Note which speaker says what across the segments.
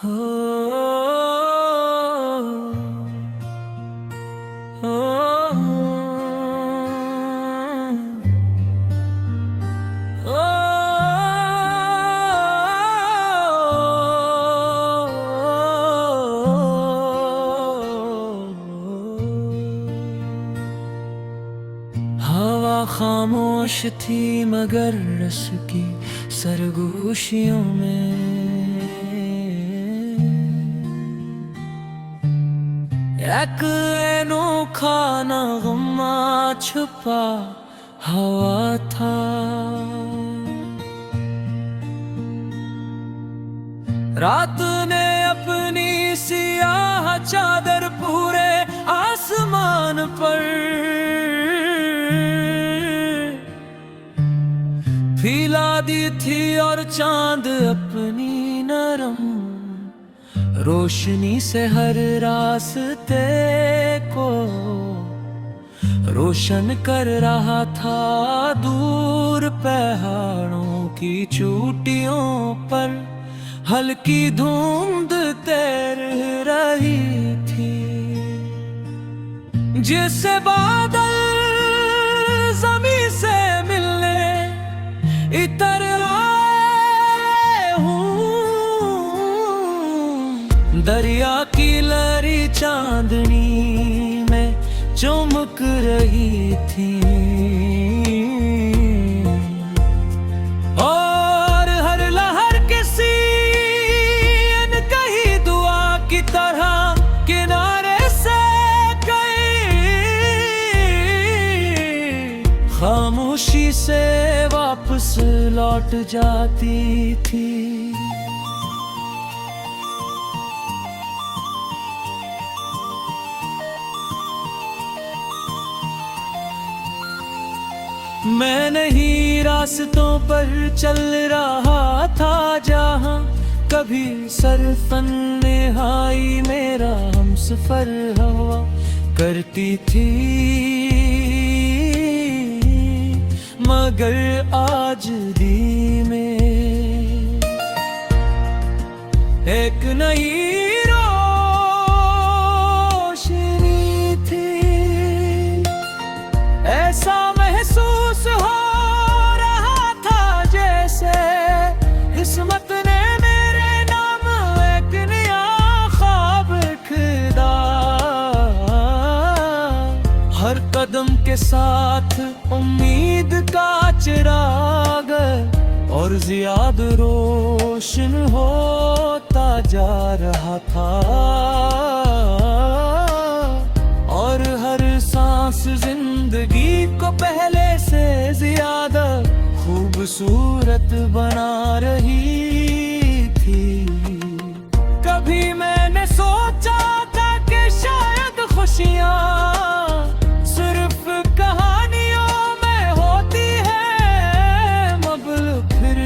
Speaker 1: हो, हो, हो, हवा खामोश थी मगर रस की सरगोशियों में एक अनोखा नगमा छुपा हवा था। रात ने अपनी सियाह चादर पूरे आसमान पर फैला दी थी और चांद अपनी नरम रोशनी से हर रास्ते को रोशन कर रहा था। दूर पहाड़ों की चोटियों पर हल्की धुंध तैर रही थी, जिससे बादल जमी से मिलने इतर आए हूँ। दरिया की लहरी चांदनी में चमक रही थी और हर लहर किसी अनकही दुआ की तरह किनारे से गई, खामोशी से वापस लौट जाती थी। मैं नहीं रास्तों पर चल रहा था जहाँ कभी सरफन्नेहाई मेरा हमसफर हवा करती थी, मगर आज दी में एक नई रोशनी थी। ऐसा महसूस हो रहा था जैसे किस्मत ने मेरे नाम एक नया ख्वाब खुदा। हर कदम के साथ उम्मीद का चिराग और ज्यादा रोशन होता जा रहा था, और हर सांस जिंदगी को पहले से ज्यादा खूबसूरत बना रही थी। कभी मैंने सोचा था कि शायद खुशियाँ सिर्फ कहानियों में होती है, मगर फिर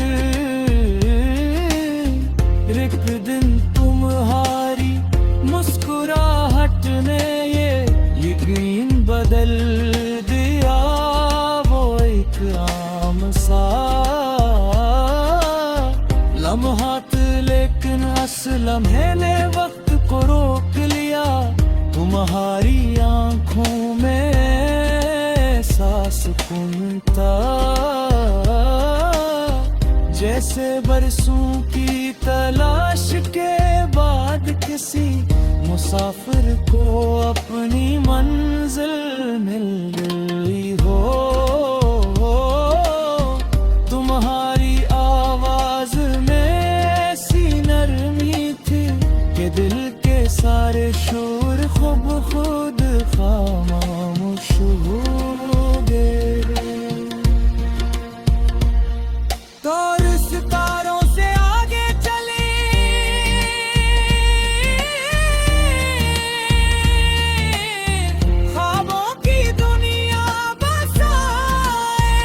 Speaker 1: एक दिन तुम्हारी मुस्कुराहट ने ये यकीन बदल दिया। वो एक आम सा लम्हा लेकिन अस लम्हे ने वक्त को रोक लिया। तुम्हारी आंखों में सांस सुकूनता जैसे बरसों की तलाश के बाद किसी मुसाफिर को अपनी मंजिल मिल गई हो। तुम्हारी आवाज में ऐसी नरमी थी कि दिल के सारे शोर खुद खामोश हो गए। तो सितारों से आगे चले ख्वाबों की दुनिया बसाए,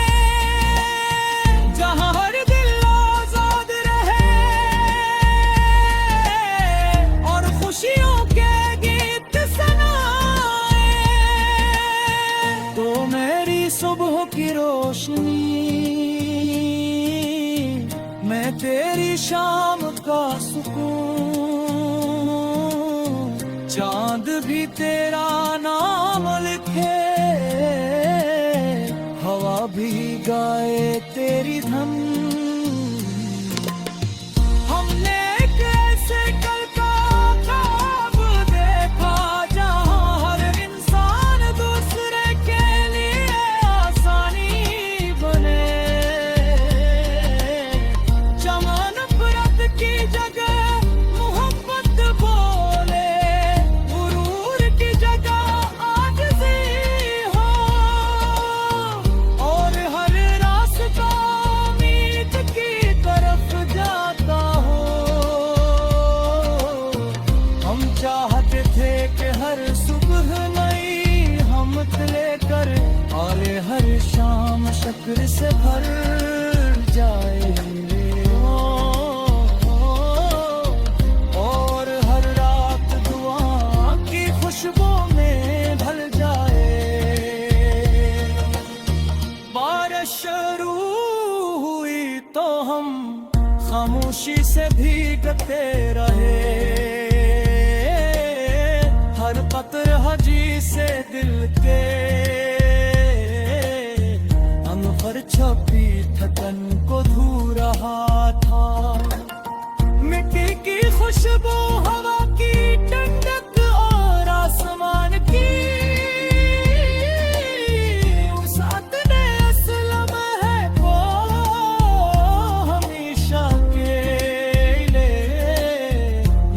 Speaker 1: जहां हर दिल आजाद रहे और खुशियों के गीत सुनाए। तो मेरी सुबह की रोशनी, मैं तेरी शाम का सुकून, तेरा नाम लिखे, हवा भी गाए तेरी धन। हमने एक ऐसे कल का ख्वाब देखा जहाँ हर इंसान दूसरे के लिए आसानी बने। चमन नफरत की जगह मोहब्बत बोले, गुरूर की जगह आजिज़ी हो, और हर रास्ता उम्मीद की तरफ जाता हो। हम चाहते थे कि हर सुबह नई हमत लेकर और हर शाम शक्र से भर जाए, और हर रात दुआ की खुशबू में ढल जाए। बारिश शुरू हुई तो हम खामोशी से भीगते रहे, हर कतर हजी से दिल के अंग पर छपी थकन को धू रहा था। मिट्टी की खुशबू, हवा की ठंडक और आसमान की वसात ने असलम है वो हमेशा के लिए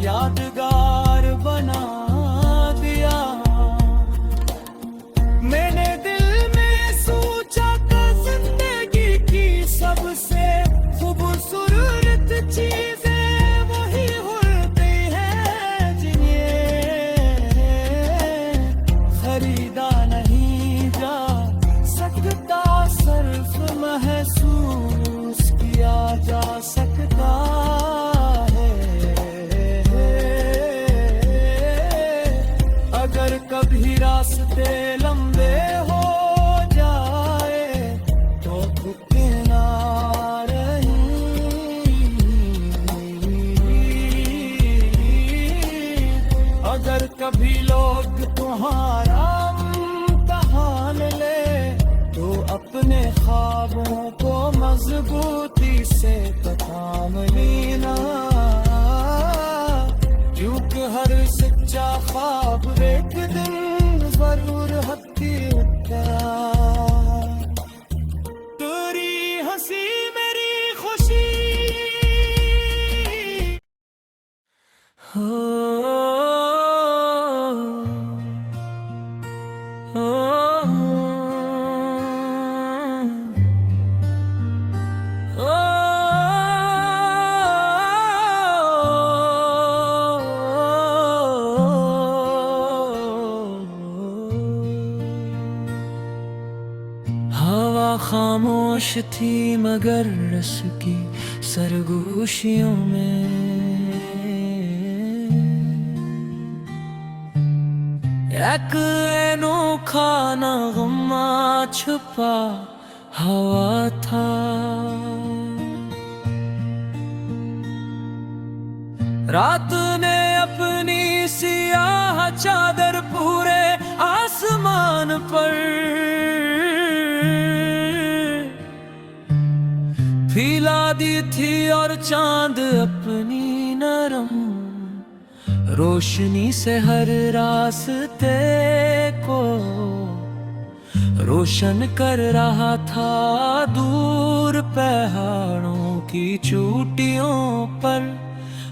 Speaker 1: यादगार बना दिया। मैंने दिल में सोचा कि जिंदगी की सबसे खूबसूरत चीजें वही होती हैं जिन्हें खरीदा नहीं जा सकता, सिर्फ महसूस किया जा सकता है। अगर कभी रास्ते लंबे हो जाए तो थके ना रहीं। अगर कभी लोग तुम्हारा इम्तिहान ले तो अपने ख्वाबों को मजबूती से थाम लेना, क्योंकि हर सच्चा ख्वाब एक दिन जरूर हकीकत। तेरी हंसी मेरी खुशी हो, हो, हवा खामोश थी मगर रस की सरगोशियों में एक अनोखा नगमा छुपा हवा था। रात ने अपनी सियाह चादर पूरे आसमान पर फैला दी थी, और चांद अपनी नरम रोशनी से हर रास्ते को रोशन कर रहा था। दूर पहाड़ों की चोटियों पर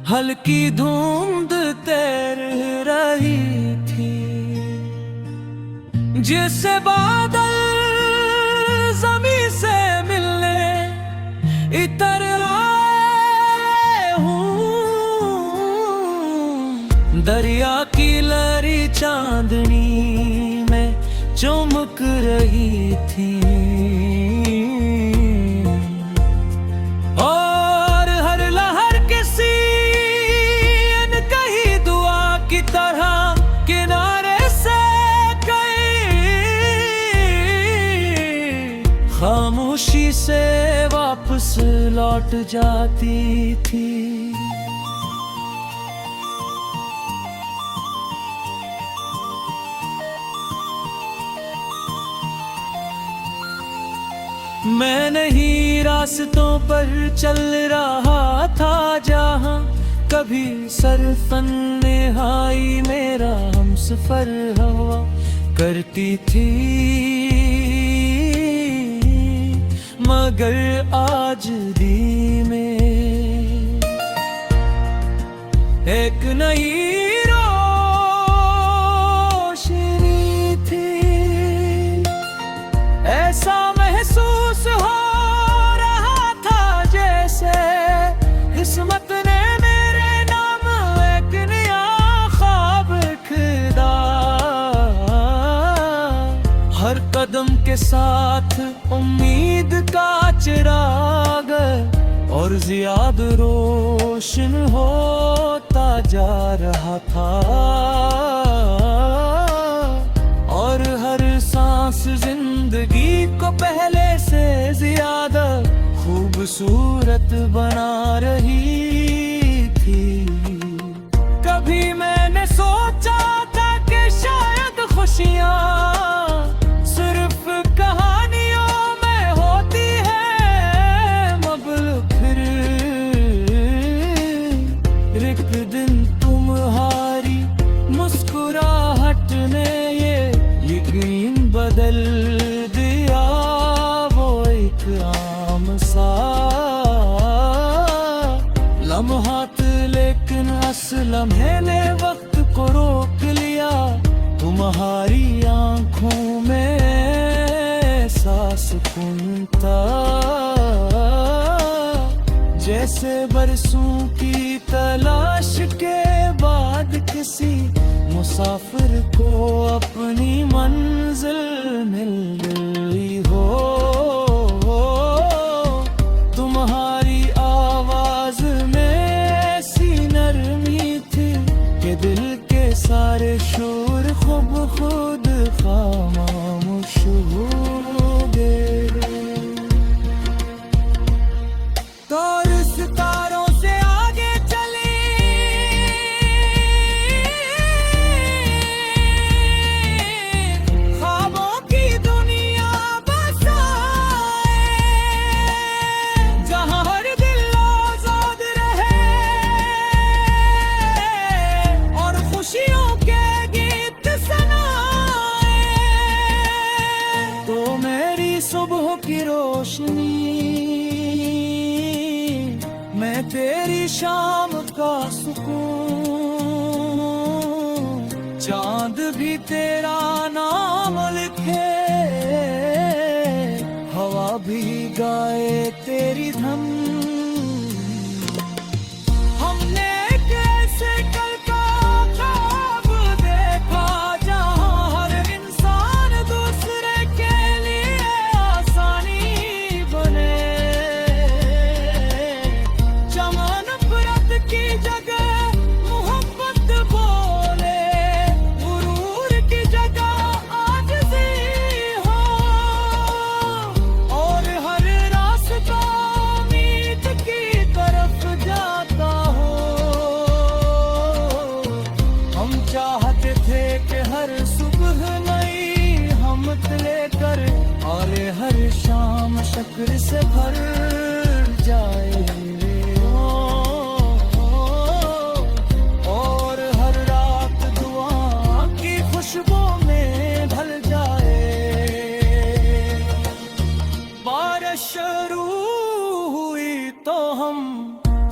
Speaker 1: हल्की धुंध तैर रही थी, जिससे बादल जमीन से मिलने इतर आए हूँ। दरिया की लहरी चांदनी में चमक रही थी, और हर लहर किसी अनकही दुआ की तरह किनारे से गई, खामोशी से वापस लौट जाती थी। मैं नहीं रास्तों पर चल रहा था जहाँ कभी सरफन्नेहाई मेरा हमसफर हवा करती थी, मगर आज दी में एक नई रोशनी थी। ऐसा महसूस हो रहा था जैसे किस्मत ने मेरे नाम एक नया ख्वाब खुदा। हर कदम के साथ उम्मीद का चिराग और ज्यादा रोशन होता जा रहा था, और हर सांस जिंदगी को पहले से ज्यादा खूबसूरत बना रही थी। कभी मैंने सोचा था कि शायद खुशियाँ सिर्फ कहानियों में होती है, मगर फिर एक दिन तुम्हारी मुस्कुराहट ने ये यकीन बदल दिया। वो एक आम सा लम्हा लेकिन अस लम्हे ने वक्त को रोक लिया। तुम्हारी आंखों में एहसास था जैसे बरसों की तलाश के बाद किसी मुसाफिर को अपनी मंजिल मिल गई हो। तुम्हारी आवाज में ऐसी नरमी थी कि दिल के सारे शोर खुद खामोश हो गए। तो सितारों से आगे चले, ख्वाबों की दुनिया बसाए, जहाँ हर दिल आजाद रहे और खुशियों के गीत सुनाए। तो मेरी सुबह की रोशनी, मैं तेरी शाम का सुकून, चांद भी तेरा नाम लिखे, हवा भी गाए तेरी धम। हमने एक ऐसे कल का ख्वाब देखा जहाँ हर इंसान दूसरे के लिए आसानी बने। की जगह मोहब्बत बोले, गुरूर की जगह आजिज़ी हो, और हर रास्ता उम्मीद की तरफ जाता हो। हम चाहते थे कि हर सुबह नई हिम्मत लेकर और हर शाम शक्र से भर जाए, खुशबू में ढल जाए। बारिश शुरू हुई तो हम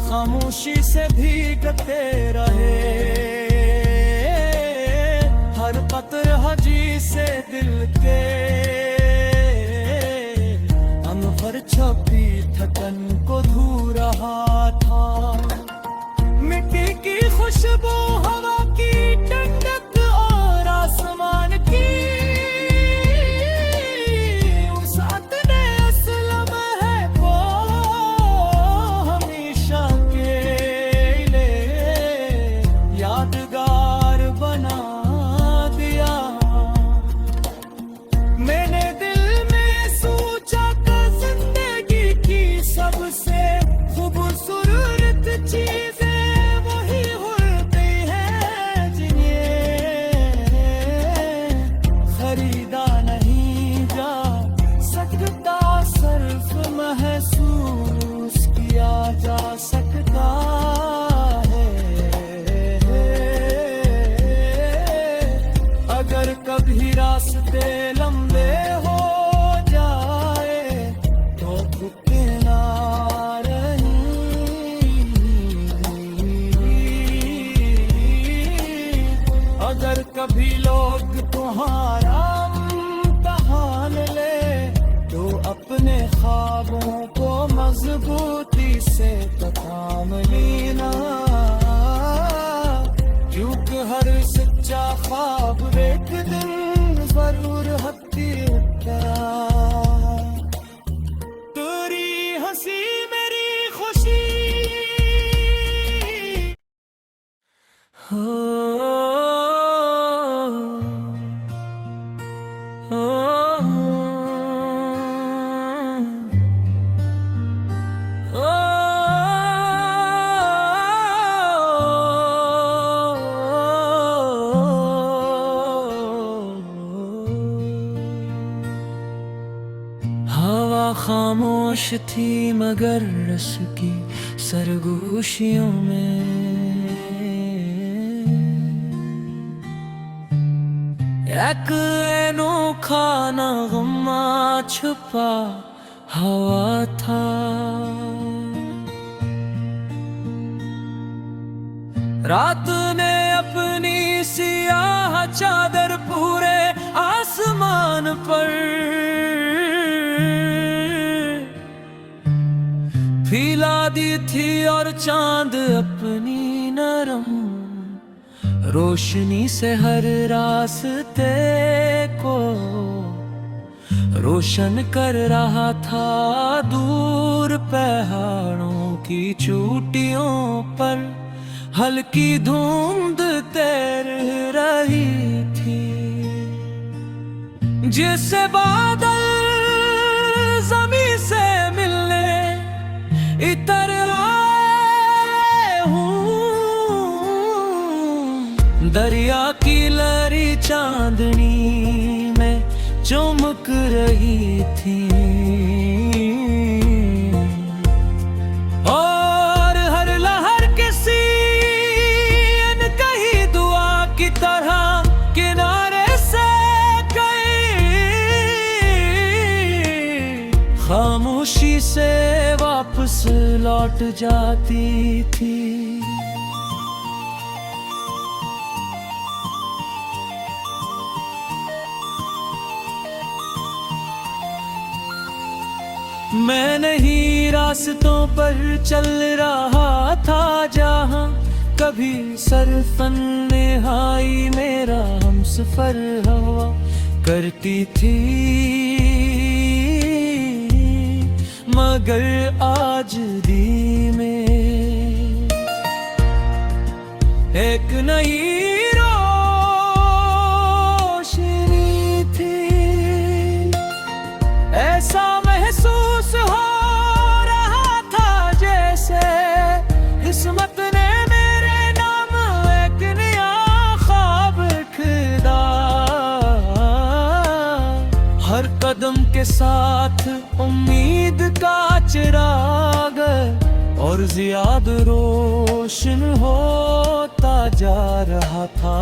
Speaker 1: खामोशी से भीगते रहे, हर कतर हजी से दिल के अनवर छपी थकन को धो रहा था। मिट्टी की खुशबू, हवा की ठंडक और आसमान की साथ ने असलम है को हमेशा के लिए यादगार बना दिया। मैंने दिल में सोचा कि जिंदगी की सबसे खूबसूरत चीजें वही होती है कभी लोग तुम्हारा इम्तिहान ले, तो अपने ख्वाबों को मजबूती से तो थाम लेना, क्योंकि हर सच्चा ख्वाब एक दिन जरूर हकीकत तेरी हंसी मेरी खुशी हो। हवा खामोश थी मगर रस की सरगोशियों में, एक अनोखा नगमा छुपा हवा था। रात ने अपनी सियाह चादर पूरे आसमान पर फैला दी थी, और चांद अपनी नरम रोशनी से हर रास्ते को रोशन कर रहा था। दूर पहाड़ों की चोटियों पर हल्की धुंध तैर रही थी, जिससे बादल जमी से मिलने इतर आए हूँ। दरिया की लहरी चांदनी में चमक रही थी, और हर लहर किसी अनकही दुआ की तरह किनारे से गई, खामोशी से वापस लौट जाती थी। मैं नहीं रास्तों पर चल रहा था जहाँ कभी सरफन्नेहाई मेरा हमसफर हवा करती थी, मगर आज दी में एक नई रोशनी थी। ऐसा महसूस हो रहा था जैसे किस्मत ने मेरे नाम एक नया ख्वाब खुदा। हर कदम के साथ उम्मीद का चिराग और ज्यादा रोशन होता जा रहा था,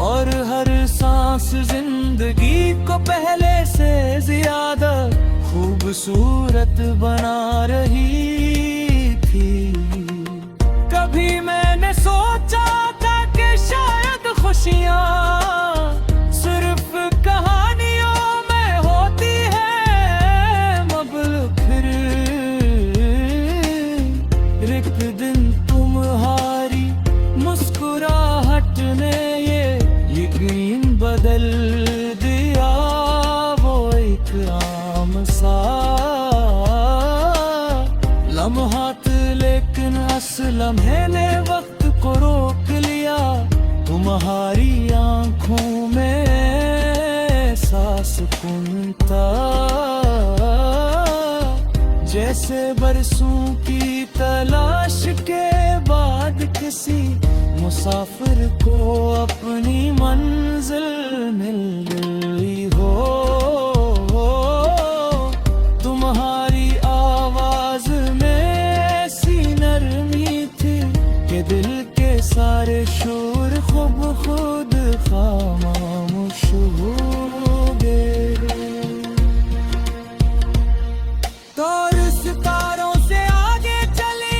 Speaker 1: और हर सांस जिंदगी को पहले से ज्यादा खूबसूरत बना रही थी। कभी मैंने सोचा था कि शायद खुशियाँ सिर्फ कहानियों में होती है, मगर फिर एक दिन तुम्हारी मुस्कुराहट ने ये यकीन बदल दिया। वो एक आम सा लम्हात, लेकिन अस लम्हे ने वक्त को रोक लिया। तुम्हारी आंखों में सांस सुकूनता, जैसे बरसों की तलाश के बाद किसी मुसाफिर को अपनी मंजिल मिल गई हो। तुम्हारी आवाज में ऐसी नरमी थी कि दिल के सारे शोर खुद खामोश हो गए। तो सितारों से आगे चले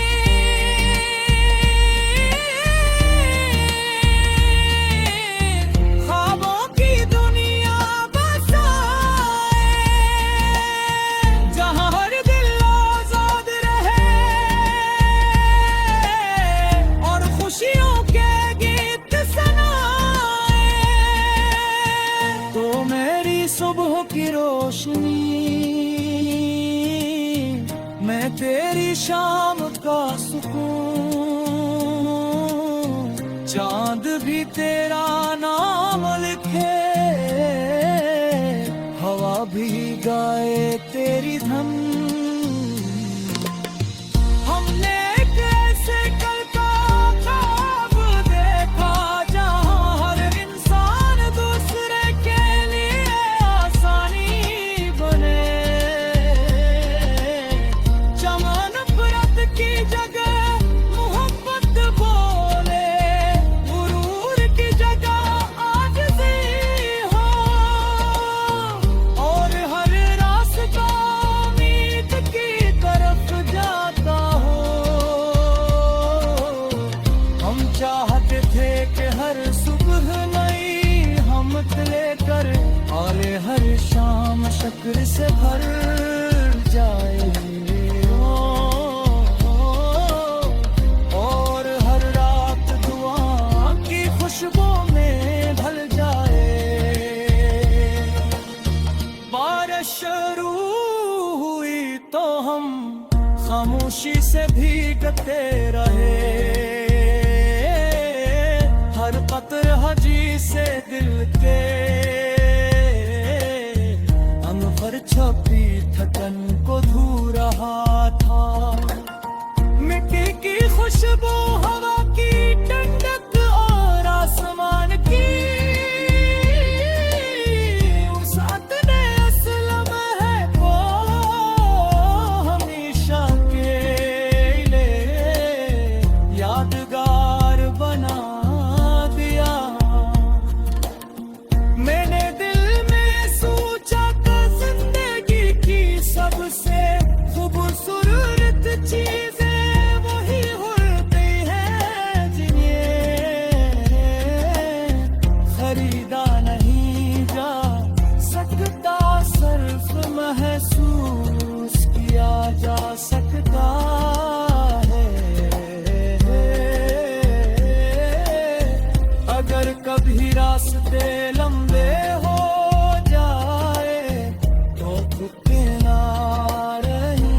Speaker 1: सुकून, चांद भी तेरा नाम लिखे, हवा भी गाए तेरी धन। हमने एक ऐसे कल का ख्वाब देखा जहां हर इंसान दूसरे के लिए आसानी बने। चमन नफरत की जगह मोहब्बत बोले, गुरूर की जगह आजिज़ी हो, और हर रास्ता उम्मीद की तरफ जाता हो। हम चाहते थे कि हर सुबह नई हमत लेकर आले, हर शाम शक्र से भर जाए, और हर रात दुआ की खुशबू में ढल जाए। बारिश शुरू हुई तो हम खामोशी से भीगते रहे, हर कतर हजी से दिल के अंग पर छपी थकन को धू रहा था। मिट्टी की खुशबू, हवा की ठंडक और आसमान की वसात ने असलम है को हमेशा के लिए यादगार बना दिया। मैंने दिल में सोचा कि जिंदगी की सबसे खूबसूरत चीजें वही होती हैं जिन्हें खरीदा नहीं जा सकता, सिर्फ महसूस किया जा सकता है। अगर कभी रास्ते लंबे हो जाए तो रुकना नहीं।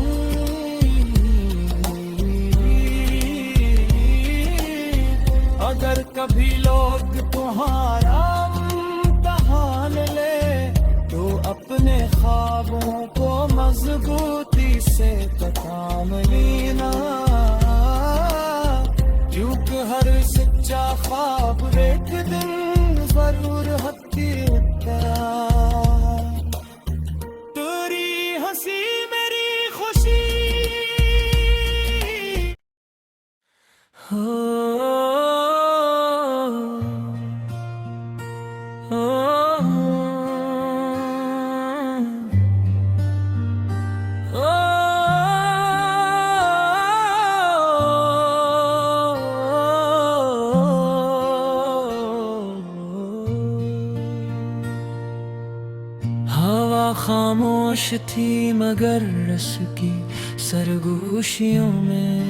Speaker 1: अगर कभी लोग तुम्हारा इम्तिहान ले तो अपने ख्वाबों को मजबूती से थाम लेना, क्योंकि हर सच्चा ख्वाब एक दिन जरूर हकीकत करा। तेरी हंसी मेरी खुशी हो, हो, हवा खामोश थी मगर रस की सरगोशियों में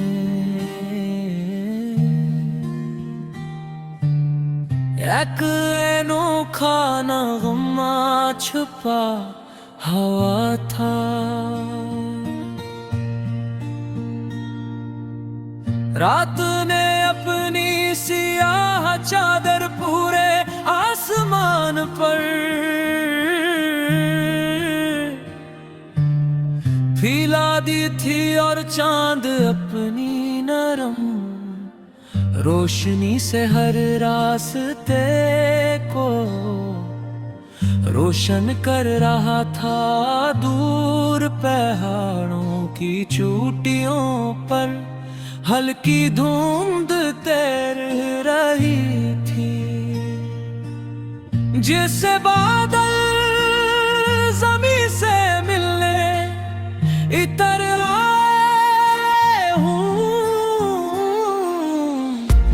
Speaker 1: एक अनोखा नगमा छुपा हवा था। रात ने अपनी सियाह चादर पूरे आसमान पर फैला दी थी, और चांद अपनी नरम रोशनी से हर रास्ते को रोशन कर रहा था। दूर पहाड़ों की चोटियों पर हल्की धुंध तैर रही थी, जिससे बादल जमीन से मिलने इतर आए हूँ।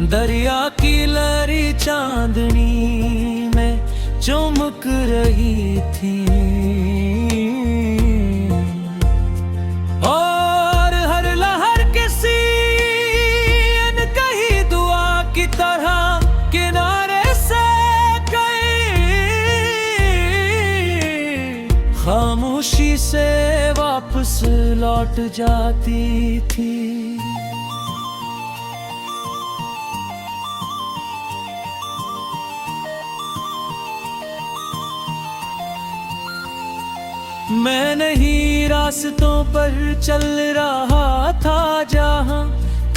Speaker 1: दरिया की लहरी चांदनी में चमक रही थी, और हर लहर किसी अनकही दुआ की तरह किनारे से गई, खामोशी से वापस लौट जाती थी। मैं नहीं रास्तों पर चल रहा था जहाँ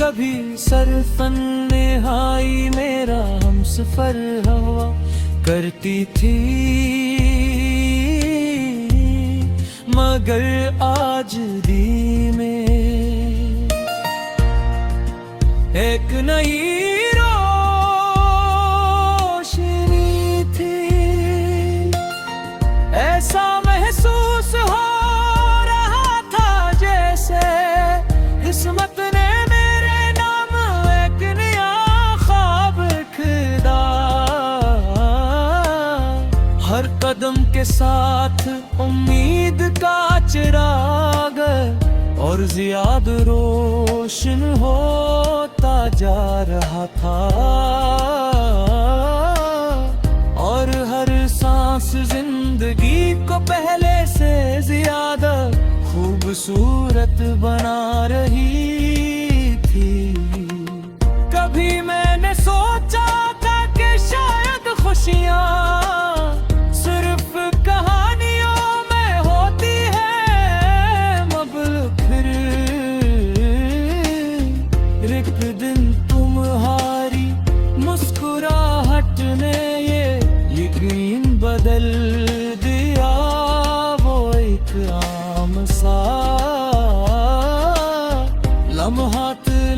Speaker 1: कभी सरफन्नेहाई मेरा हमसफर हवा करती थी, मगर आज दी में एक नई रोशनी थी। ऐसा महसूस हो रहा था जैसे किस्मत ने मेरे नाम एक नया ख्वाब खुदा। हर कदम के साथ उम्मीद का चिराग और ज्यादा रोशन होता जा रहा था, और हर सांस जिंदगी को पहले से ज्यादा खूबसूरत बना रही थी। कभी मैंने सोचा था कि शायद खुशियाँ सिर्फ कहानियों में होती है, मगर फिर एक दिन तुम्हारी मुस्कुराहट ने ये यकीन बदल दिया। वो एक आम सा लम्हा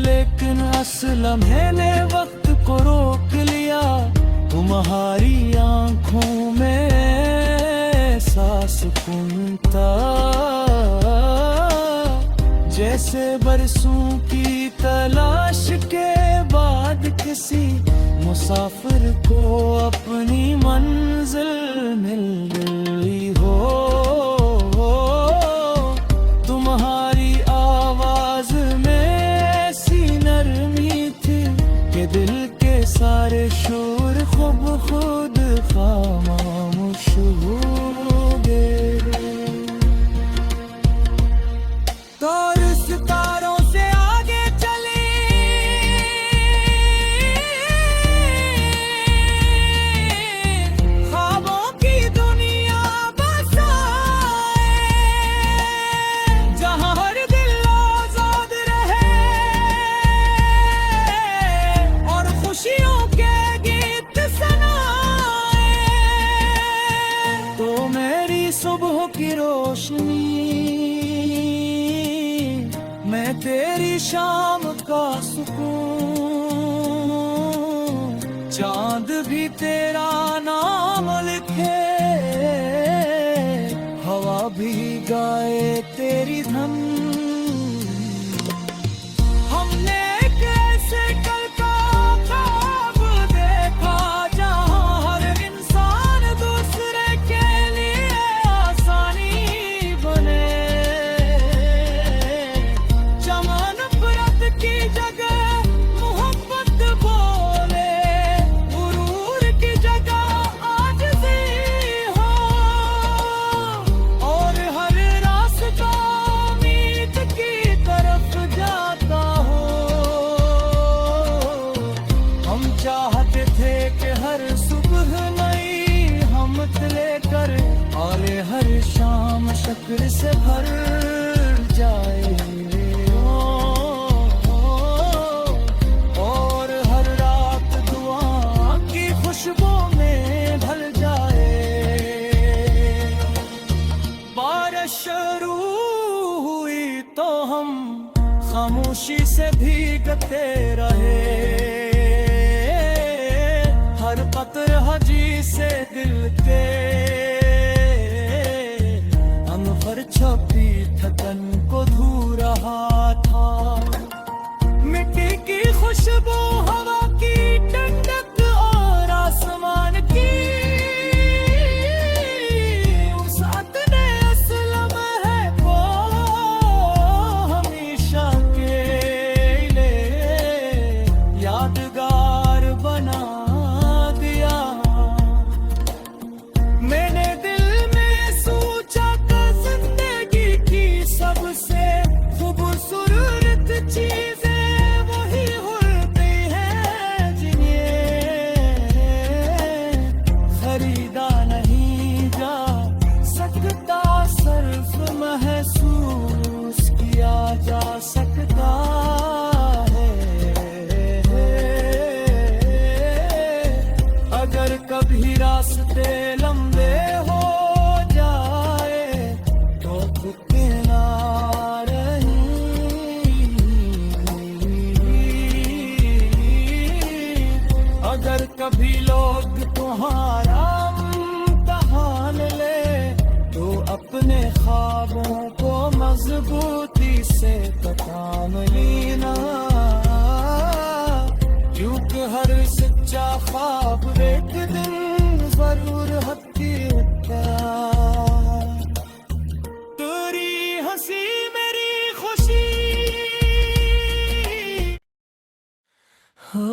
Speaker 1: लेकिन असल लम्हे ने वक्त को रोक लिया। तुम्हारी आंखों में ऐसा सुकून था जैसे बरसों की तलाश के बाद किसी मुसाफिर को अपनी मंजिल मिल गई हो। तुम्हारी आवाज में ऐसी नरमी थी कि दिल के सारे शोर खुद खामोश हो गए। तो सितारों से आगे चले, ख्वाबों की दुनिया बसाए, जहां हर दिल आजाद रहे और खुशियों के गीत सुनाए। तो मेरी सुबह की रोशनी, मैं तेरी शाम का सुकून, चांद भी तेरा नाम लिखे, हवा भी गाए तेरी धन। हमने एक ऐसे कल का ख्वाब देखा जहां हर इंसान दूसरे के लिए आसानी बने। की जगह मोहब्बत बोले, गुरूर की जगह आजिज़ी हो, और हर रास्ता उम्मीद की तरफ जाता हो। हम चाहते थे कि हर सुबह नई हिम्मत लेकर आले, हर शाम शक्र से भर जाए, खुशबू में ढल जाए। बारिश शुरू हुई तो हम खामोशी से भीगते रहे, हर कतर हजी से दिल के अंग पर छपी थकन को धो रहा था। मिट्टी की खुशबू, हवा की ठंडक और आसमान की वसात ने असलम है वो हमेशा के लिए यादगार बना दिया। मैंने दिल में सोचा कि जिंदगी की सबसे खूबसूरत चीजें वही होती है कभी लोग तुम्हारा इम्तिहान ले तो अपने ख्वाबों को मजबूती से थाम लेना, क्योंकि हर सच्चा ख्वाब एक दिन जरूर हकीकत तेरी हंसी मेरी खुशी हो।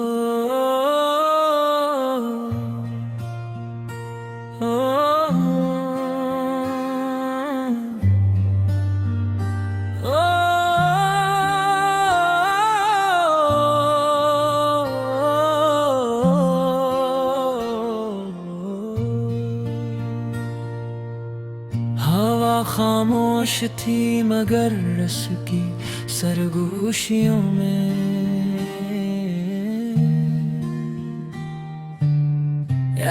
Speaker 1: हवा खामोश थी मगर रस की सरगोशियों में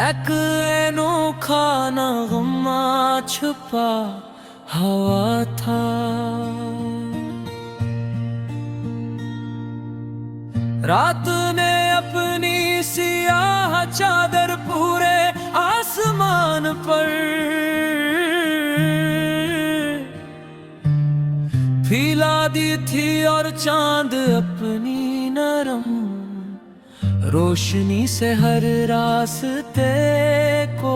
Speaker 1: एक अनोखा नगमा छुपा हवा था। रात ने अपनी सियाह चादर पूरे आसमान पर फैला दी थी और चांद अपनी नरम रोशनी से हर रास्ते को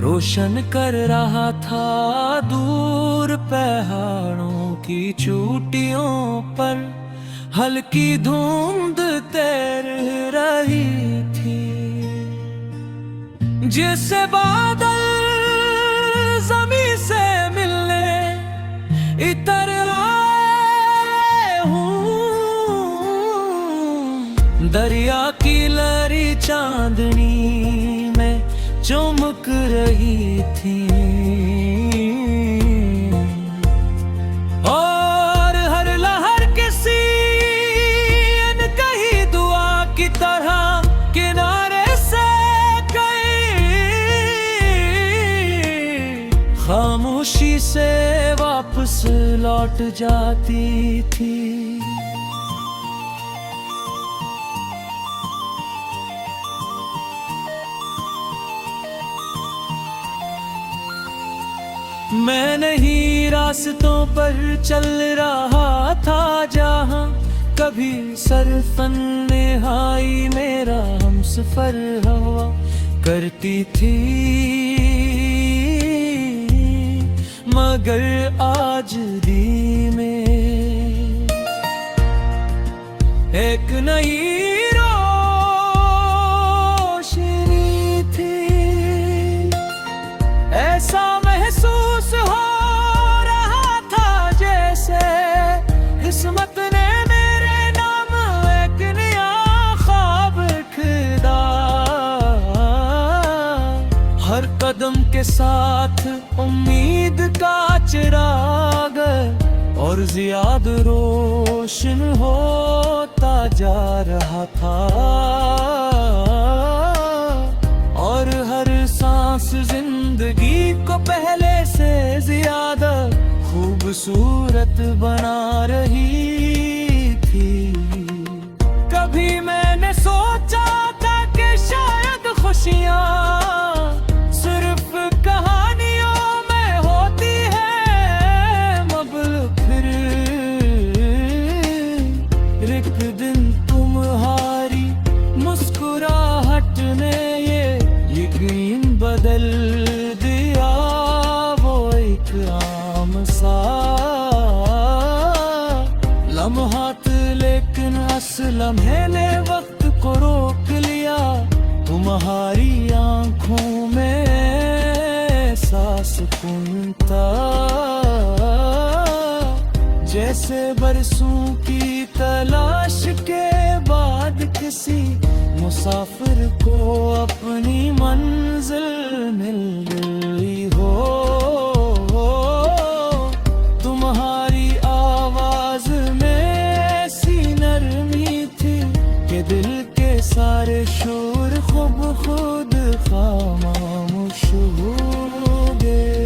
Speaker 1: रोशन कर रहा था। दूर पहाड़ों की चोटियों पर हल्की धुंध तैर रही थी, जिससे बादल जमी से मिलने इतर आए हूँ। दरिया की लहरी चांदनी में चमक रही थी और हर लहर किसी अनकही दुआ की तरह किनारे से गई, खामोशी से वापस लौट जाती थी। मैं नहीं रास्तों पर चल रहा था जहाँ कभी सरफन्नेहाई मेरा हमसफर हवा करती थी, मगर आज दी में एक नई रोशनी थी। ऐसा महसूस हो रहा था जैसे किस्मत ने मेरे नाम एक नया ख्वाब खुदा। हर कदम के साथ उम्मीद का चिराग और ज्यादा रोशन होता जा रहा था, और हर सांस जिंदगी को पहले से ज्यादा खूबसूरत बना रही थी। कभी मैंने सोचा था कि शायद खुशियाँ सिर्फ कहानियों में होती है, मगर फिर एक दिन तुम्हारी मुस्कुराहट ने ये यकीन बदल दिया। वो एक आम सा लम्हात लेकिन असल लम्हे ने वक्त को रोक लिया। तुम्हारी आंखों में एहसास था जैसे बरसों की तलाश के बाद किसी मुसाफिर को अपनी मंजिल मिल गई हो। तुम्हारी आवाज में ऐसी नरमी थी कि दिल के सारे शोर खुद खामोश हो गए।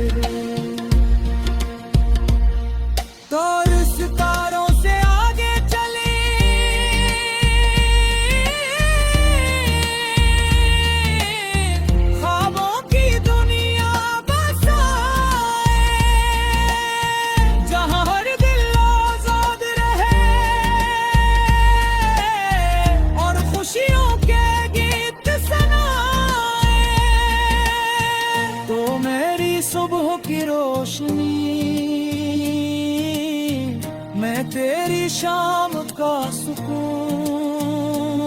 Speaker 1: तो सितारों से आगे चली सुकून,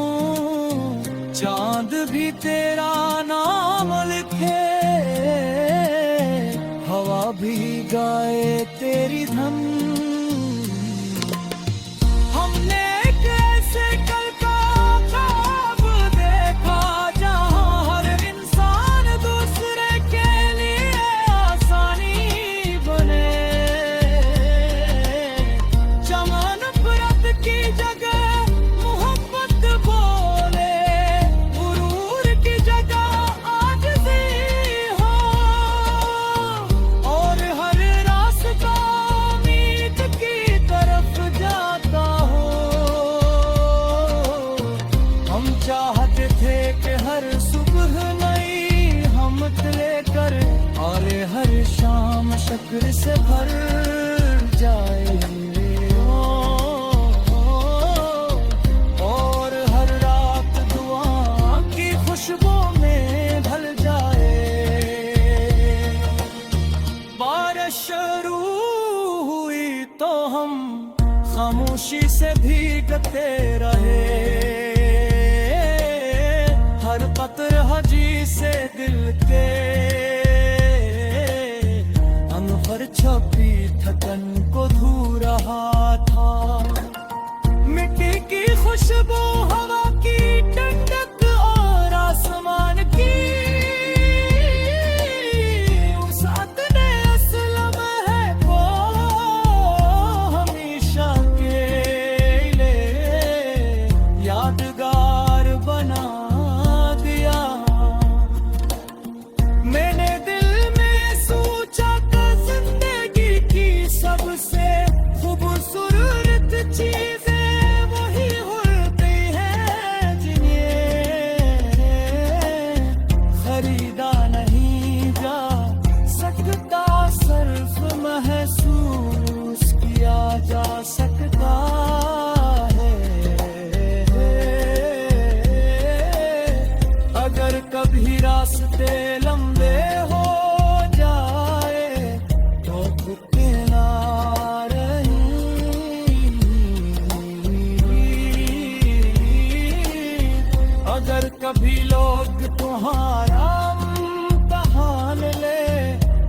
Speaker 1: चांद भी तेरा नाम लिखे, हवा भी गाए तेरी धन। हमने एक ऐसे कल का ख्वाब देखा जहां हर इंसान दूसरे के लिए आसानी बने। चमन नफरत की जगह मोहब्बत बोले, गुरूर की जगह आजिज़ी हो, और हर रास्ता उम्मीद की तरफ जाता हो। हम चाहते थे कि हर सुबह नई हमत लेकर और हर शाम शक्र से भर जाए, और हर रात दुआ की खुशबू में ढल जाए। बारिश शुरू हुई तो हम खामोशी से भीगते रहे, हर कतर हजी से दिल के अंग पर छपी थकन को धू रहा था। मिट्टी की खुशबू, हवा की ठंडक और आसमान की वसात ने असलम है को हमेशा के लिए यादगार बना दिया। मैंने दिल में सोचा कि जिंदगी की सबसे खूबसूरत चीजें वही होती हैं जिन्हें खरीदा नहीं जा सकता, सिर्फ महसूस किया जा सकता है। अगर कभी रास्ते लंबे हो जाए तो रुकना नहीं। अगर कभी लोग तुम्हारा इम्तिहान ले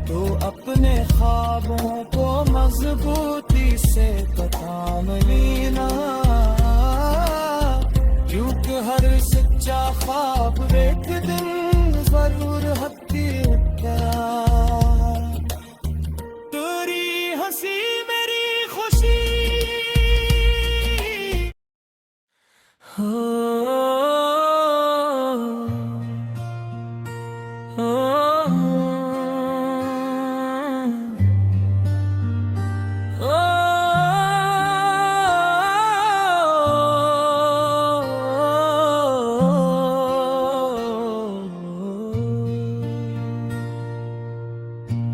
Speaker 1: तो अपने ख्वाबों को मजबूती से थाम लेना, क्योंकि हर सच्चा ख्वाब एक दिन जरूर हकीकत। तेरी हंसी मेरी खुशी हो, हो,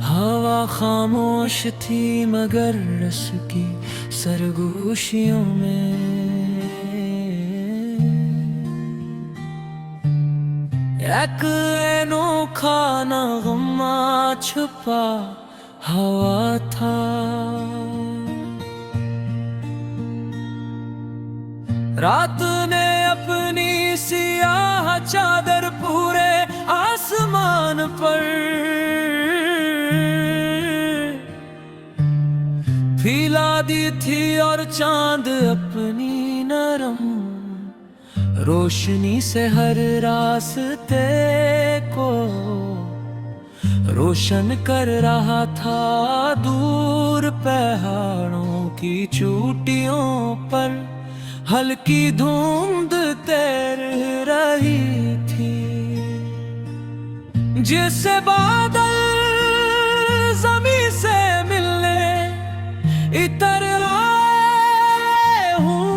Speaker 1: हवा खामोश थी मगर रस की सरगोशियों में एक अनोखा नगमा छुपा हवा था। रात ने अपनी सियाह चादर पूरे आसमान पर फैला दी थी, और चांद अपनी नरम रोशनी से हर रास्ते को रोशन कर रहा था। दूर पहाड़ों की चोटियों पर हल्की धुंध तैर रही थी, जिससे बादल जमीन से मिलने इतर आए हूँ।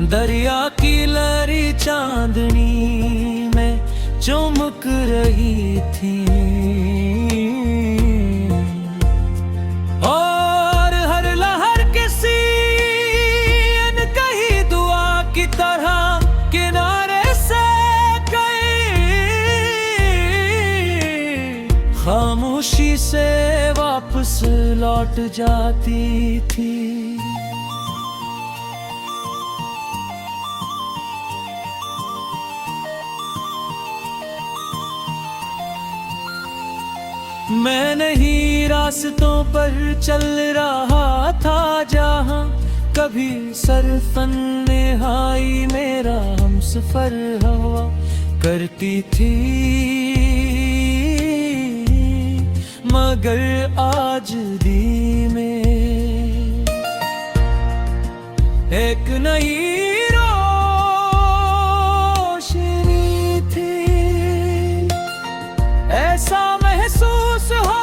Speaker 1: दरिया की लहरी चांदनी में चमक रही थी, और हर लहर किसी अनकही दुआ की तरह किनारे से गई, खामोशी से वापस लौट जाती थी। मैं नहीं रास्तों पर चल रहा था जहाँ कभी सरफन्नेहाई मेरा हमसफर हवा करती थी, मगर आज दी में एक नई रोशनी थी। ऐसा महसूस हो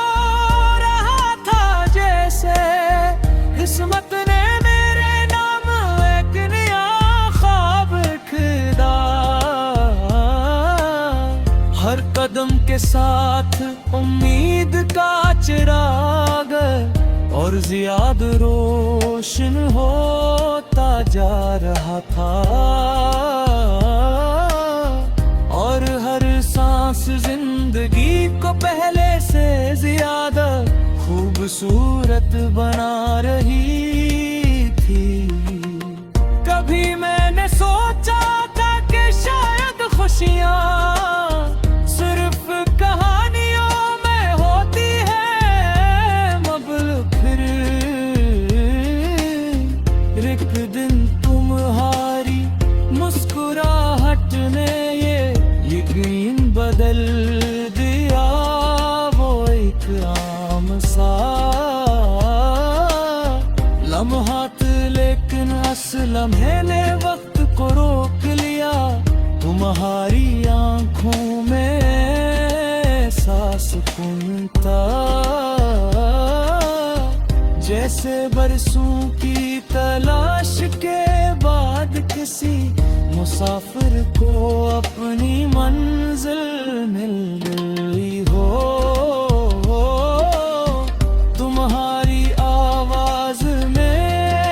Speaker 1: रहा था जैसे किस्मत ने मेरे नाम एक नया ख्वाब खुदा। हर कदम के साथ उम्मीद का चिराग और ज्यादा रोशन होता जा रहा था, और हर सांस जिंदगी को पहले से ज्यादा खूबसूरत बना रही थी। कभी मैंने सोचा था कि शायद खुशियाँ सिर्फ कहानियों में होती है, मगर फिर एक दिन तुम्हारी मुस्कुराहट ने ये यकीन बदल दिया। वो एक आम सा लम्हा लेकिन असल लम्हे ने वक्त को रोक लिया। तुम्हारी आंखों में सांस सुकूनता जैसे बरसों की तलाश के बाद किसी मुसाफिर को अपनी मंजिल मिल गई हो। तुम्हारी आवाज में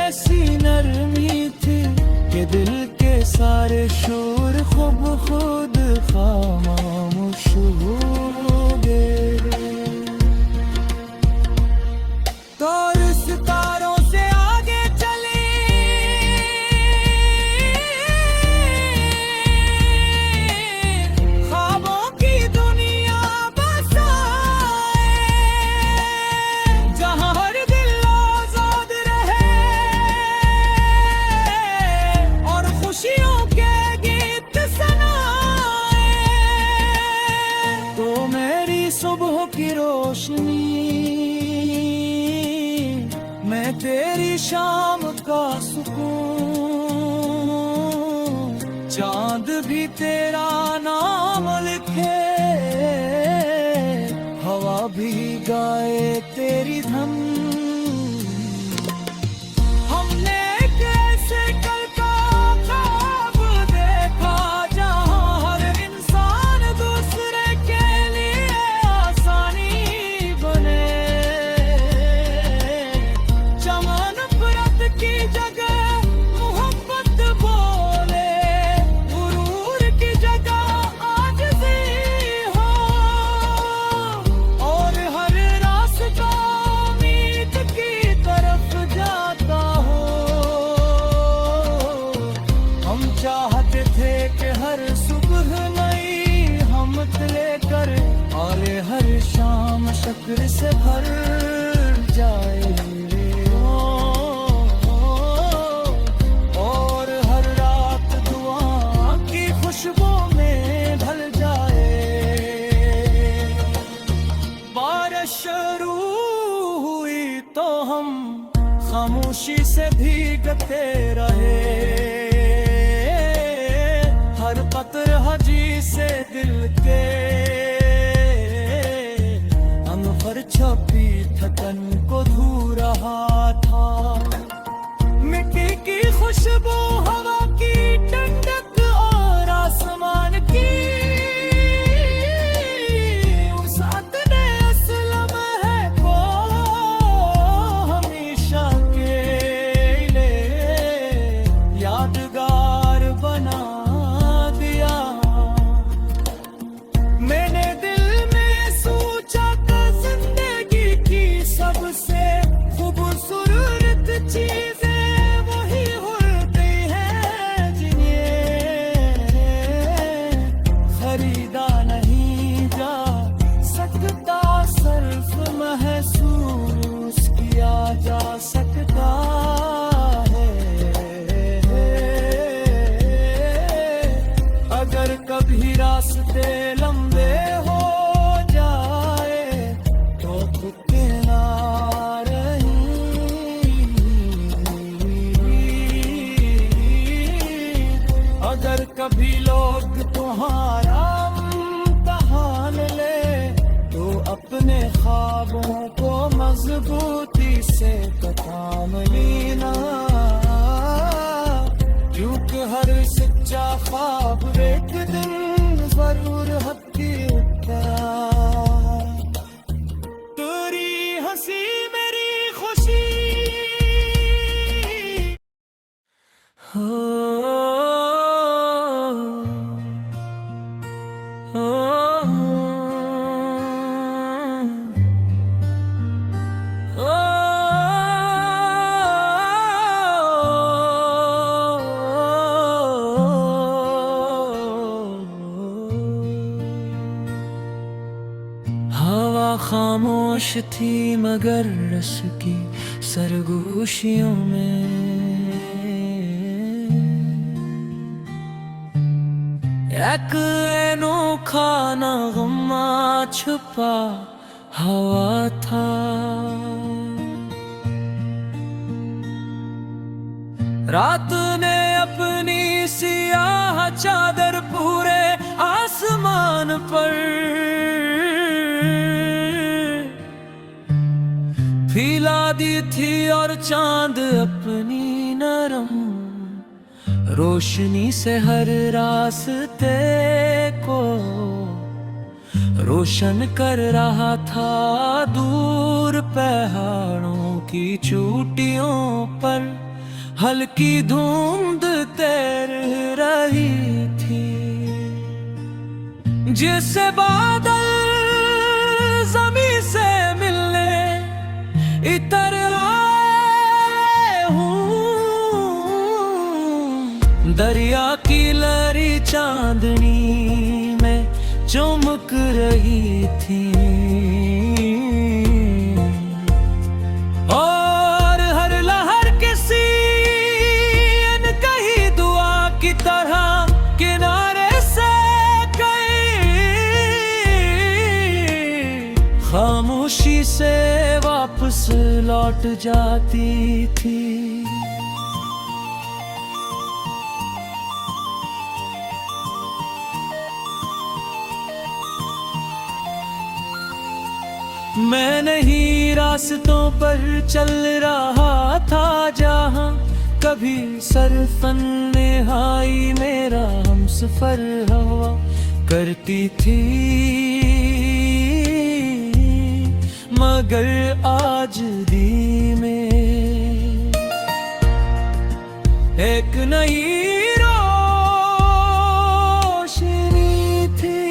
Speaker 1: ऐसी नरमी थी कि दिल के सारे शोर खुद खामोश हो गए। तो सितारों से आगे चले, ख्वाबों की दुनिया बसाए, जहां हर दिल आजाद रहे और खुशियों के गीत सुनाए। तो मेरी सुबह की रोशनी, मैं तेरी शाम का सुकून, चांद भी तेरा नाम लिखे, हवा भी गाए तेरी धन। हमने एक ऐसे कल का ख्वाब देखा जहां हर इंसान दूसरे के लिए आसानी बने। चमन नफरत की जगह मोहब्बत बोले, गुरूर की जगह आजिज़ी हो, और हर रास्ता उम्मीद की तरफ जाता हो। हम चाहते थे कि हर सुबह नई हिम्मत लेकर और हर शाम शक्र से भर जाए, और हर रात दुआ की खुशबू में ढल जाए। बारिश शुरू हुई तो हम खामोशी से भीगते रहे, हर कतर हजी से दिल के अंग पर छपी थकन को धो रहा था। मिट्टी की खुशबू, हवा की ठंडक और आसमान की वसात ने असलम है को हमेशा के लिए यादगार बना दिया। मैंने दिल में सोचा कि जिंदगी की सबसे खूबसूरत कभी लोग तुम्हारा इम्तिहान ले तो अपने ख्वाबों को मजबूती से थाम लेना, क्योंकि हर सच्चा ख्वाब एक दिन जरूर हकीकत। तेरी हंसी मेरी खुशी हो, हवा खामोश थी मगर रस की सरगोशियों में एक अनोखा नगमा छुपा हवा था। रात ने अपनी सियाह चादर पूरे आसमान पर फैला दी थी और चांद अपनी नरम रोशनी से हर रास्ते को रोशन कर रहा था। दूर पहाड़ों की चोटियों पर हल्की धुंध तैर रही थी, जिससे बादल जमी से मिलने इतर आए हूँ। दरिया की लहरी चांदनी में चमक रही थी और हर लहर किसी अनकही दुआ की तरह किनारे से गई, खामोशी से वापस लौट जाती थी। मैं नहीं रास्तों पर चल रहा था जहां कभी सरफन्नेहाई मेरा हमसफर हवा करती थी, मगर आज दी में एक नई रोशनी थी।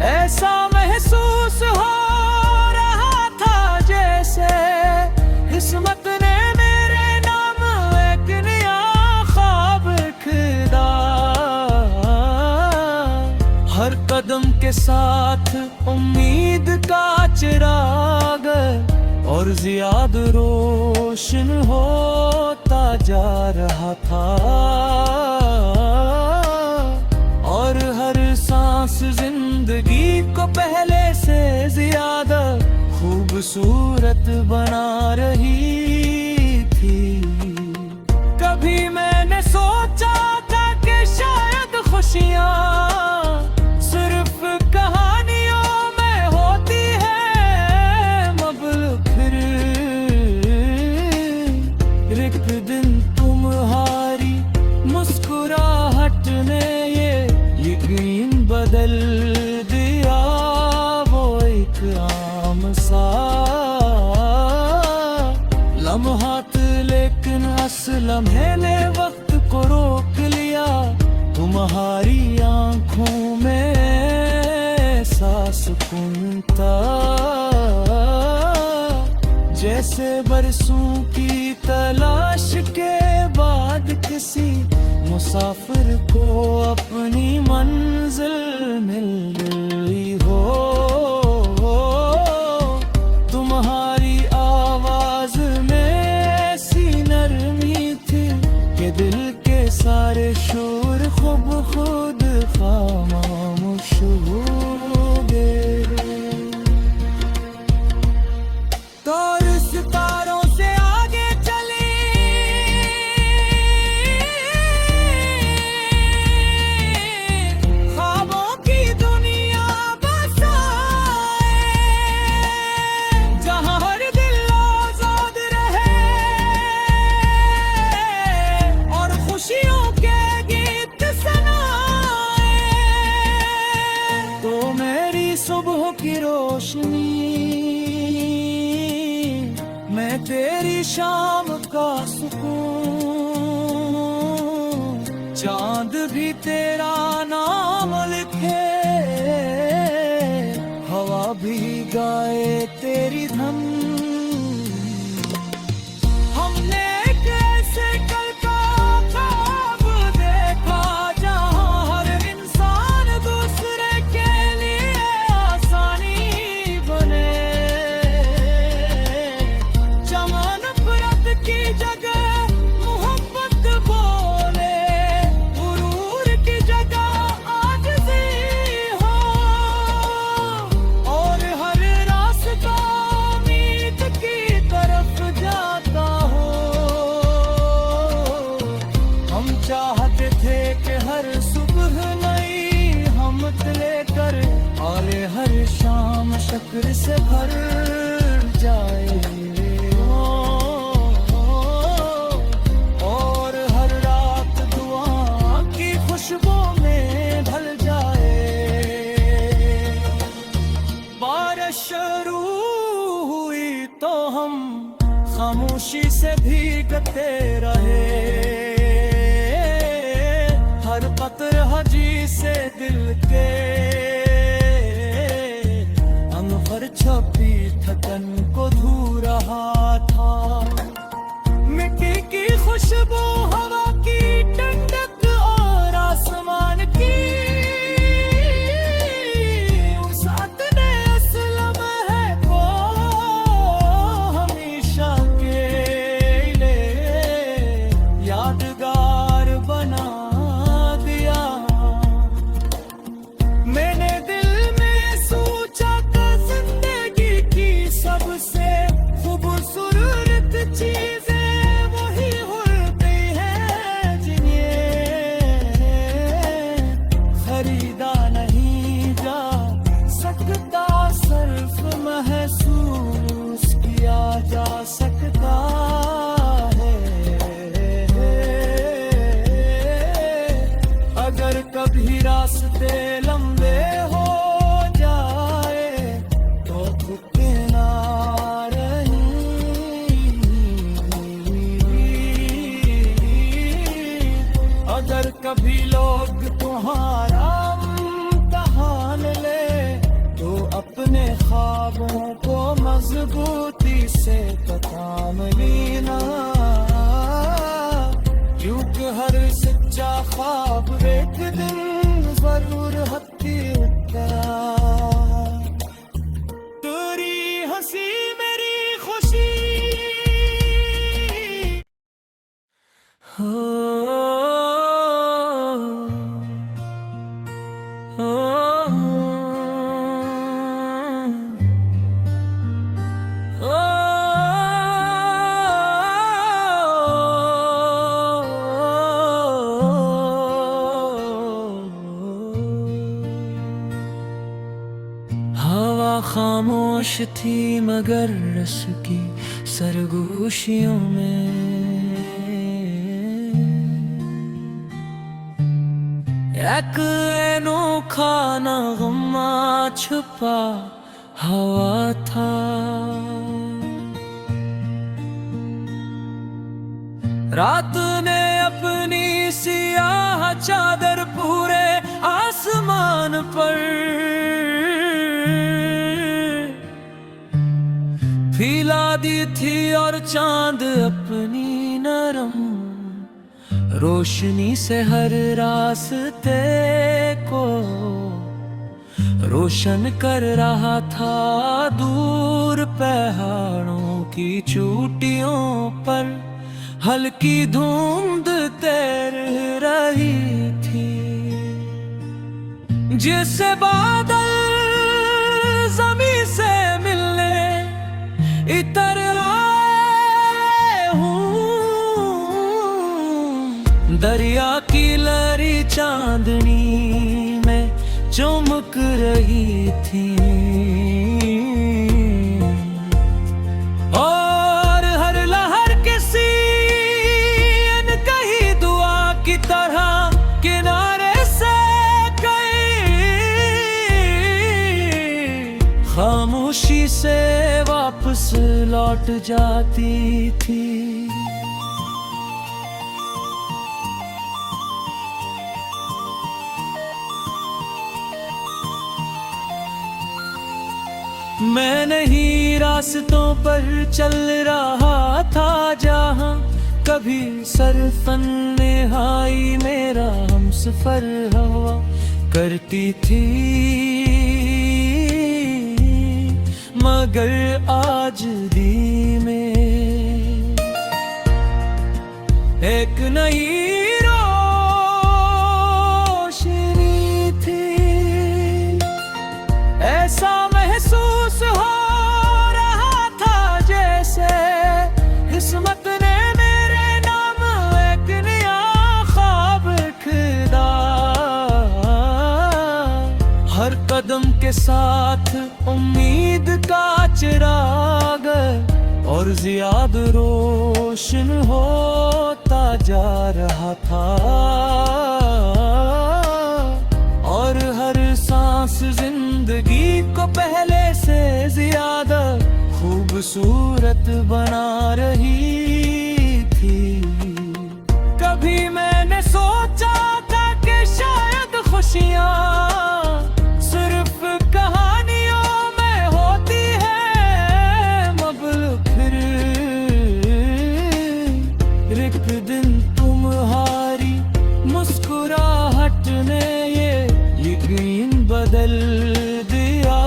Speaker 1: ऐसा महसूस हो रहा था जैसे किस्मत ने मेरे नाम एक नया ख्वाब खुदा। हर कदम के साथ उम्मीद का चिराग और ज्यादा रोशन होता जा रहा था, और हर सांस जिंदगी को पहले से ज्यादा खूबसूरत बना रही थी। कभी मैंने सोचा था कि शायद खुशियाँ सिर्फ कहानियों में होती है, मगर फिर एक दिन तुम्हारी मुस्कुराहट ने ये यकीन बदल दिया। वो एक आम सा लम्हात लेकिन असल लम्हे ने वक्त को रोक लिया। तुम्हारी आंखों में ऐसा सुकून था जैसे बरसों की तलाश के बाद किसी मुसाफिर को अपनी मंजिल मिल गई हो। तुम्हारी आवाज में ऐसी नरमी थी कि दिल के सारे शोर खुद खामोश हो गए। तो सितारों से आगे चले चांद भी तेरा नाम लिखे, हवा भी गाए तेरी धन। हमने एक ऐसे कल का ख्वाब देखा जहां हर इंसान दूसरे के लिए आसानी बने। चमन नफरत की जगह मोहब्बत बोले, गुरूर की जगह आजिज़ी हो, और हर रास्ता उम्मीद की तरफ जाता हो। हम चाहते थे कि हर सुबह नई हमत लेकर आले, हर शाम शक्र से भर जाए, और हर रात दुआ की खुशबू में ढल जाए। बारिश शुरू हुई तो हम खामोशी से भीगते रहे, हर कतर हजी से दिल के अंग पर छपी थकन को धू रहा था। मिट्टी की खुशबू, हवा की ठंडक और आसमान की उस ने असलम है को हमेशा के लिए यादगार बना दिया। मैंने दिल में सोचा कि जिंदगी की सबसे खूबसूरत चीजें वही होती हैं जिन्हें खरीदा नहीं जा सकता, सिर्फ महसूस किया जा सकता है। अगर कभी रास्ते लंबे हो जाए तो रुकना नहीं। अगर कभी लोग तुम्हारा इम्तिहान ले तो अपने ख्वाबों को मजबूती से थाम लेना, क्योंकि हर सच्चा ख्वाब एक दिन जरूर हकीकत। तेरी हंसी मेरी खुशी हो, हो, हो, हवा खामोश थी मगर रस की सरगोशियों में एक अनोखा नगमा छुपा हवा था। रात ने अपनी सियाह चादर पूरे आसमान पर फैला दी थी, और चांद अपनी नरम रोशनी से हर रास्ते को रोशन कर रहा था। दूर पहाड़ों की चोटियों पर हल्की धुंध तैर रही थी, जिससे बादल जमीन से मिलने इतर आए हूँ। दरिया की लहरी चांदनी में चमक रही थी, और हर लहर किसी अनकही दुआ की तरह किनारे से गई, खामोशी से वापस लौट जाती थी। मैं नहीं रास्तों पर चल रहा था जहाँ कभी सरफन्नेहाई मेरा हमसफर हवा करती थी, मगर आज दी में एक नई रोशनी थी। ऐसा महसूस हो रहा था जैसे किस्मत ने मेरे नाम एक नया ख्वाब खुदा। हर कदम के साथ उम्मीद का चिराग और ज़्यादा रोशन होता जा रहा था, और हर सांस जिंदगी को पहले से ज्यादा खूबसूरत बना रही थी। कभी मैंने सोचा था कि शायद खुशियाँ सिर्फ कहानियों में होती है, मगर फिर एक दिन तुम्हारी मुस्कुराहट ने ये यकीन बदल दिया।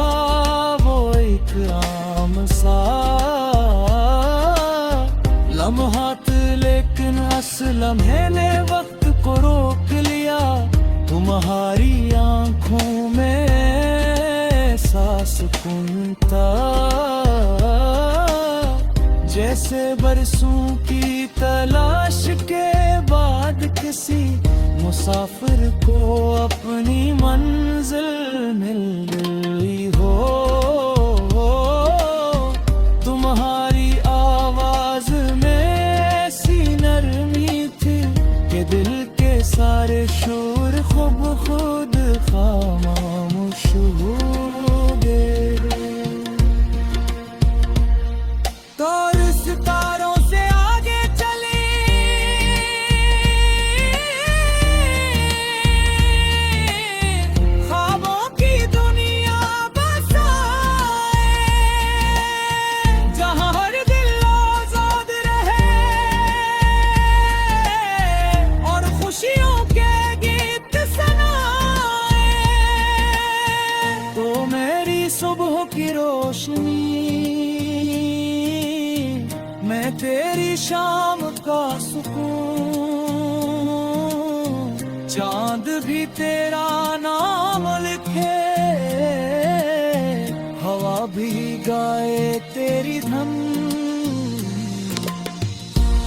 Speaker 1: वो एक आम सा लम्हा लेकिन असल लम्हे ने वक्त को रोक लिया। तुम्हारी आंखों में ऐसा सुकून था जैसे बरसों की तलाश के बाद किसी मुसाफिर को अपनी मंजिल मिल गई हो। तुम्हारी आवाज में ऐसी नरमी थी कि दिल के सारे शोर खुद खामोश हो गए। तो सितारों से आगे चले, ख्वाबों की दुनिया बसाए, जहाँ हर दिल आजाद रहे और खुशियों के गीत सुनाए। तो मेरी सुबह की रोशनी, मैं तेरी शाम का सुकून, चांद भी तेरा नाम लिखे, हवा भी गाए तेरी धम।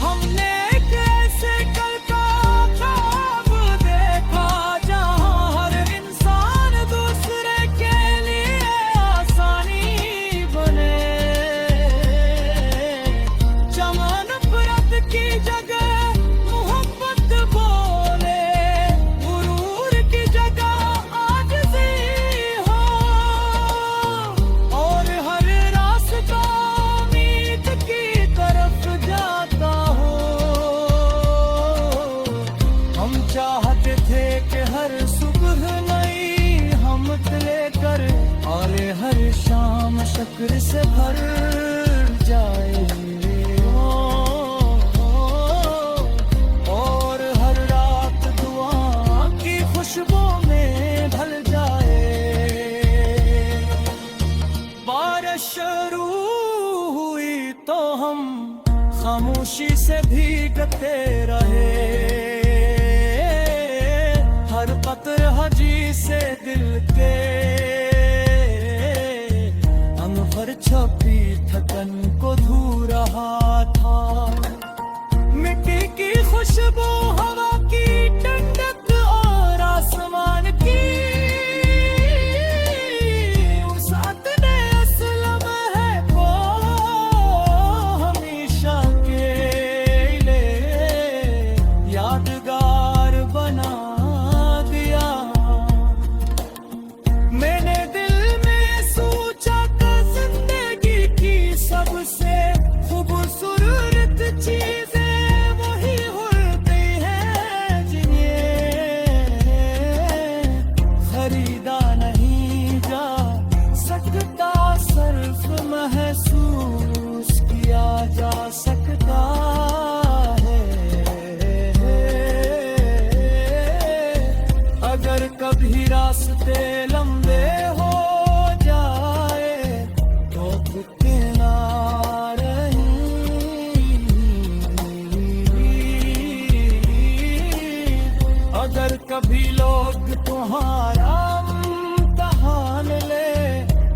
Speaker 1: हमने एक ऐसे कल का ख्वाब देखा जहाँ हर इंसान दूसरे के लिए आसानी बने। चमन नफरत की जगह मोहब्बत बोले, गुरूर की जगह आजिज़ी हो, और हर रास्ता उम्मीद की तरफ जाता हो। हम चाहते थे कि हर सुबह नई हमत लेकर और हर शाम शुक्र से भर जाए, और हर रात दुआ की खुशबू में ढल जाए। बारिश शुरू हुई तो हम खामोशी से भीगते रहे, हर कतर हजी से दिल के अंग पर छपी थकन को धू रहा था। मिट्टी की खुशबू, हवा की ठंडक और आसमान की उसात ने असलम है को हमेशा के लिए यादगार बना दिया। मैंने दिल में सोचा कि जिंदगी की सबसे खूबसूरत चीजें वही होती हैं रास्ते लंबे हो जाए तो रुकना नहीं। अगर कभी लोग तुम्हारा इम्तिहान ले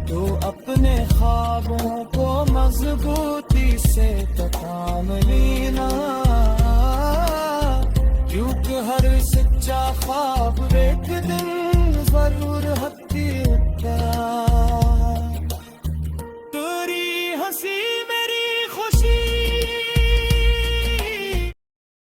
Speaker 1: तो अपने ख्वाबों को मजबूती से थाम लेना, क्योंकि हर सच्चा ख्वाब